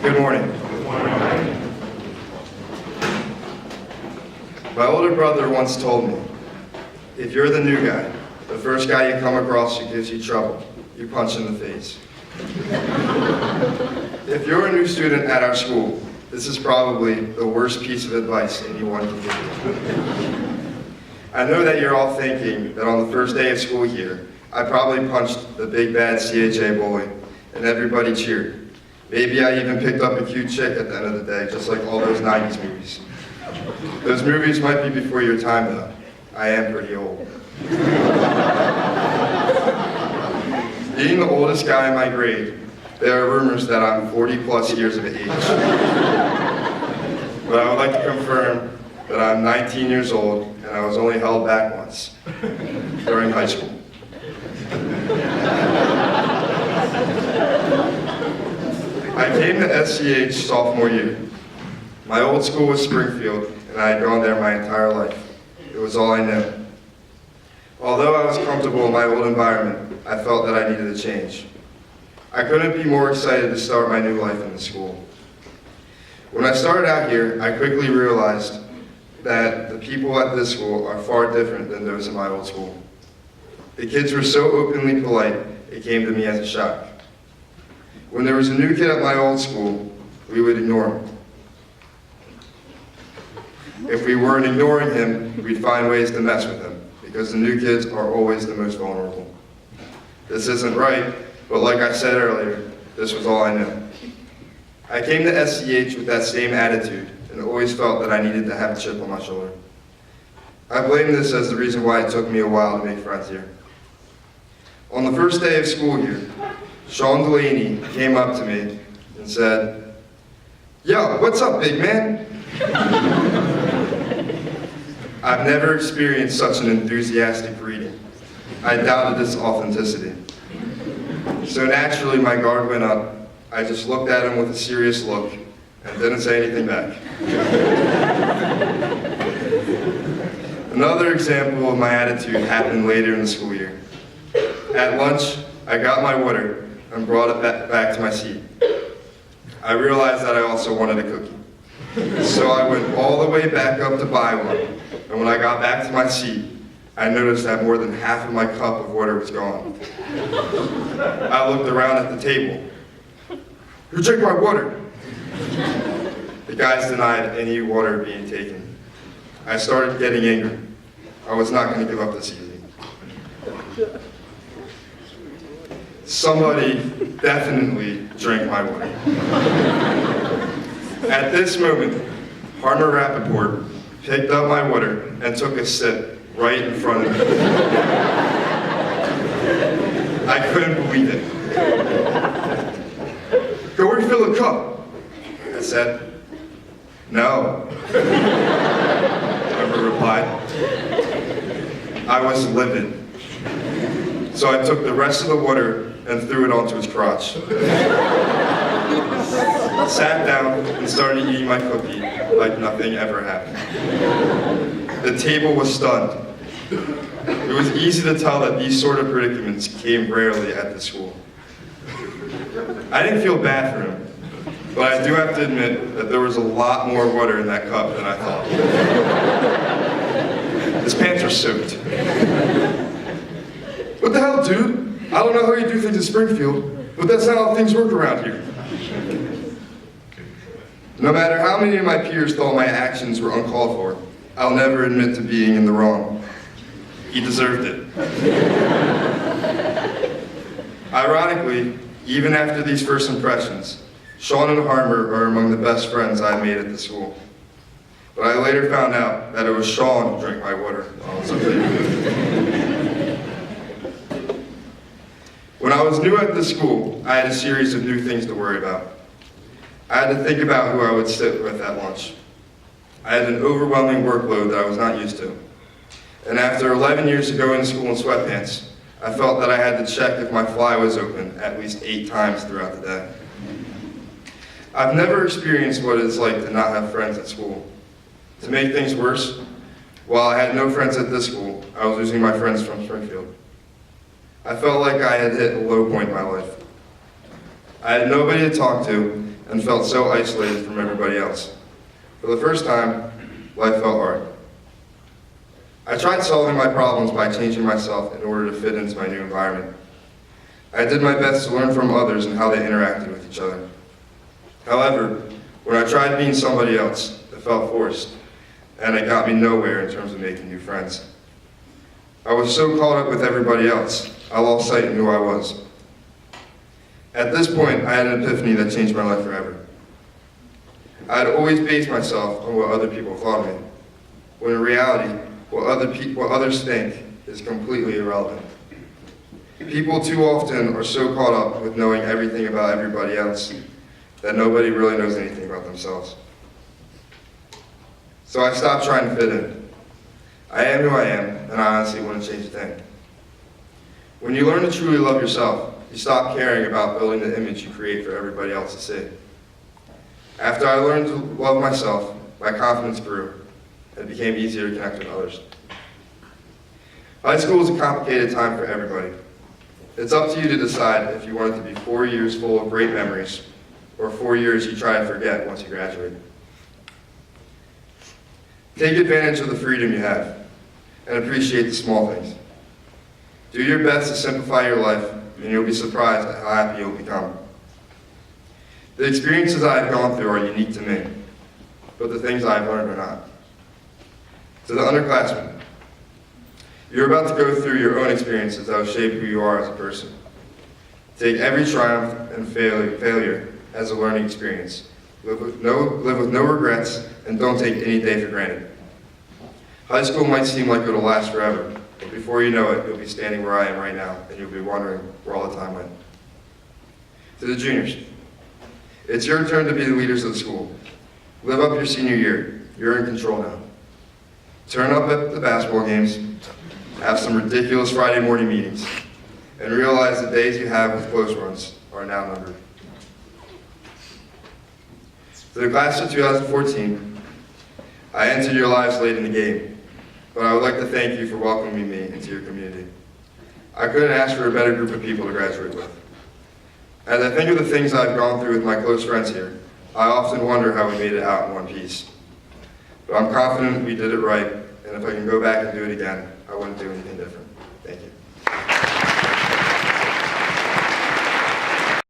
Good morning. My older brother once told me, if you're the new guy, the first guy you come across who gives you trouble, you punch in the face. If you're a new student at our school, this is probably the worst piece of advice anyone can give you. I know that you're all thinking that on the first day of school here, I probably punched the big bad CHA bully, and everybody cheered. Maybe I even picked up a cute chick at the end of the day, just like all those 90s movies. Those movies might be before your time, though. I am pretty old. Being the oldest guy in my grade, there are rumors that I'm 40 plus years of age. But I would like to confirm that I'm 19 years old and I was only held back once, during high school. I came to SCH sophomore year. My old school was Springfield and I had gone there my entire life. It was all I knew. Although I was comfortable in my old environment, I felt that I needed a change. I couldn't be more excited to start my new life in the school. When I started out here, I quickly realized that the people at this school are far different than those in my old school. The kids were so openly polite, it came to me as a shock. When there was a new kid at my old school, we would ignore him. If we weren't ignoring him, we'd find ways to mess with him, because the new kids are always the most vulnerable. This isn't right, but like I said earlier, this was all I knew. I came to SCH with that same attitude and always felt that I needed to have a chip on my shoulder. I blame this as the reason why it took me a while to make friends here. On the first day of school here, Sean Delaney came up to me and said, "Yo, what's up, big man?" I've never experienced such an enthusiastic greeting. I doubted its authenticity. So naturally, my guard went up. I just looked at him with a serious look and didn't say anything back. Another example of my attitude happened later in the school year. At lunch, I got my water and brought it back to my seat. I realized that I also wanted a cookie. So I went all the way back up to buy one, and when I got back to my seat, I noticed that more than half of my cup of water was gone. I looked around at the table. "Who drank my water?" The guys denied any water being taken. I started getting angry. I was not going to give up this easy. Somebody definitely drank my water. At this moment, Harmer Rappaport picked up my water and took a sip right in front of me. I couldn't believe it. "Go refill a cup," I said. "No," Harmer replied. I was livid. So I took the rest of the water and threw it onto his crotch. Sat down and started eating my cookie like nothing ever happened. The table was stunned. It was easy to tell that these sort of predicaments came rarely at the school. I didn't feel bad for him, but I do have to admit that there was a lot more water in that cup than I thought. His pants are soaked. "What the hell, dude? I don't know how you do things in Springfield, but that's not how things work around here." No matter how many of my peers thought my actions were uncalled for, I'll never admit to being in the wrong. He deserved it. Ironically, even after these first impressions, Sean and Harmer are among the best friends I made at the school. But I later found out that it was Sean who drank my water while I was up there. When I was new at this school, I had a series of new things to worry about. I had to think about who I would sit with at lunch. I had an overwhelming workload that I was not used to. And after 11 years of going to school in sweatpants, I felt that I had to check if my fly was open at least 8 times throughout the day. I've never experienced what it's like to not have friends at school. To make things worse, while I had no friends at this school, I was losing my friends from Springfield. I felt like I had hit a low point in my life. I had nobody to talk to, and felt so isolated from everybody else. For the first time, life felt hard. I tried solving my problems by changing myself in order to fit into my new environment. I did my best to learn from others and how they interacted with each other. However, when I tried being somebody else, it felt forced, and it got me nowhere in terms of making new friends. I was so caught up with everybody else, I lost sight of who I was. At this point, I had an epiphany that changed my life forever. I had always based myself on what other people thought of me, when in reality, what others think is completely irrelevant. People too often are so caught up with knowing everything about everybody else that nobody really knows anything about themselves. So I stopped trying to fit in. I am who I am, and I honestly wouldn't change a thing. When you learn to truly love yourself, you stop caring about building the image you create for everybody else to see. After I learned to love myself, my confidence grew, and it became easier to connect with others. High school is a complicated time for everybody. It's up to you to decide if you want it to be 4 years full of great memories, or 4 years you try to forget once you graduate. Take advantage of the freedom you have, and appreciate the small things. Do your best to simplify your life, and you'll be surprised at how happy you'll become. The experiences I've gone through are unique to me, but the things I've learned are not. To the underclassmen, you're about to go through your own experiences that will shape who you are as a person. Take every triumph and failure as a learning experience. Live with no regrets, and don't take any day for granted. High school might seem like it'll last forever, but before you know it, you'll be standing where I am right now, and you'll be wondering where all the time went. To the juniors, it's your turn to be the leaders of the school. Live up your senior year. You're in control now. Turn up at the basketball games, have some ridiculous Friday morning meetings, and realize the days you have with close runs are now numbered. To the class of 2014, I entered your lives late in the game, but I would like to thank you for welcoming me into your community. I couldn't ask for a better group of people to graduate with. As I think of the things I've gone through with my close friends here, I often wonder how we made it out in one piece. But I'm confident we did it right, and if I can go back and do it again, I wouldn't do anything different. Thank you.